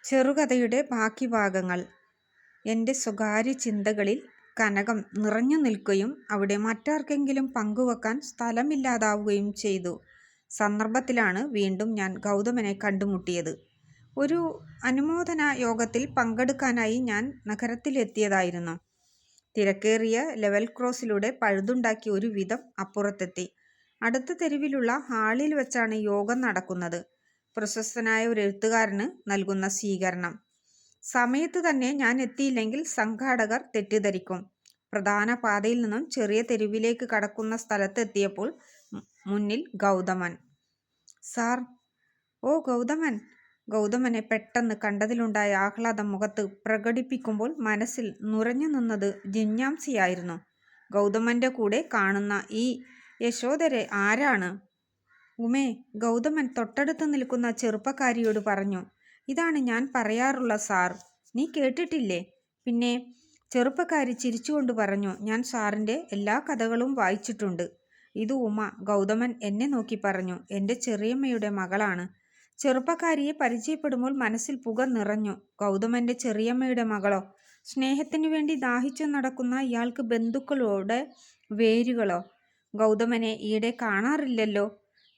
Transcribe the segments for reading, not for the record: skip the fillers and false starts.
ചെറുകഥയുടെ ബാക്കി ഭാഗങ്ങൾ. എൻ്റെ സ്വകാര്യ ചിന്തകളിൽ കനകം നിറഞ്ഞു നിൽക്കുകയും അവിടെ മറ്റാർക്കെങ്കിലും പങ്കുവെക്കാൻ സ്ഥലമില്ലാതാവുകയും ചെയ്തു സന്ദർഭത്തിലാണ് വീണ്ടും ഞാൻ ഗൗതമനെ കണ്ടുമുട്ടിയത്. ഒരു അനുമോദന യോഗത്തിൽ പങ്കെടുക്കാനായി ഞാൻ നഗരത്തിലെത്തിയതായിരുന്നു. തിരക്കേറിയ ലെവൽ ക്രോസിലൂടെ പഴുതുണ്ടാക്കി ഒരു വിധം അപ്പുറത്തെത്തി. അടുത്ത തെരുവിലുള്ള ഹാളിൽ വെച്ചാണ് യോഗം നടക്കുന്നത്. പ്രശസ്തനായ ഒരു എഴുത്തുകാരന് നൽകുന്ന സ്വീകരണം. സമയത്ത് തന്നെ ഞാൻ എത്തിയില്ലെങ്കിൽ സംഘാടകർ തെറ്റിദ്ധരിക്കും. പ്രധാന പാതയിൽ നിന്നും ചെറിയ തെരുവിലേക്ക് കടക്കുന്ന സ്ഥലത്തെത്തിയപ്പോൾ മുന്നിൽ ഗൗതമൻ. സാർ. ഓ ഗൗതമൻ. ഗൗതമനെ പെട്ടെന്ന് കണ്ടതിലുണ്ടായ ആഹ്ലാദം മുഖത്ത് പ്രകടിപ്പിക്കുമ്പോൾ മനസ്സിൽ നുരഞ്ഞു നിന്നത് ജിജ്ഞാസയായിരുന്നു. ഗൗതമന്റെ കൂടെ കാണുന്ന ഈ യശോധരെ ആരാണ്? ഉമേ, ഗൗതമൻ തൊട്ടടുത്ത് നിൽക്കുന്ന ചെറുപ്പക്കാരിയോട് പറഞ്ഞു. ഇതാണ് ഞാൻ പറയാറുള്ള സാർ. നീ കേട്ടിട്ടില്ലേ? പിന്നെ? ചെറുപ്പക്കാരി ചിരിച്ചുകൊണ്ട് പറഞ്ഞു. ഞാൻ സാറിൻ്റെ എല്ലാ കഥകളും വായിച്ചിട്ടുണ്ട്. ഇത് ഉമ. ഗൗതമൻ എന്നെ നോക്കി പറഞ്ഞു. എൻ്റെ ചെറിയമ്മയുടെ മകളാണ്. ചെറുപ്പക്കാരിയെ പരിചയപ്പെടുമ്പോൾ മനസ്സിൽ പുക നിറഞ്ഞു. ഗൗതമൻ്റെ ചെറിയമ്മയുടെ മകളോ? സ്നേഹത്തിനു വേണ്ടി ദാഹിച്ചു നടക്കുന്ന ഇയാൾക്ക് ബന്ധുക്കളോടെ വേരുകളോ? ഗൗതമനെ ഈയിടെ കാണാറില്ലല്ലോ.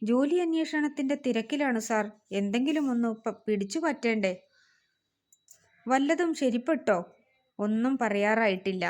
ജോലി അന്വേഷണത്തിൻ്റെ തിരക്കിലാണ് സാർ. എന്തെങ്കിലും ഒന്ന് പിടിച്ചു പറ്റേണ്ടേ? വല്ലതും ശരിപ്പെട്ടോ? ഒന്നും പറയാറായിട്ടില്ല.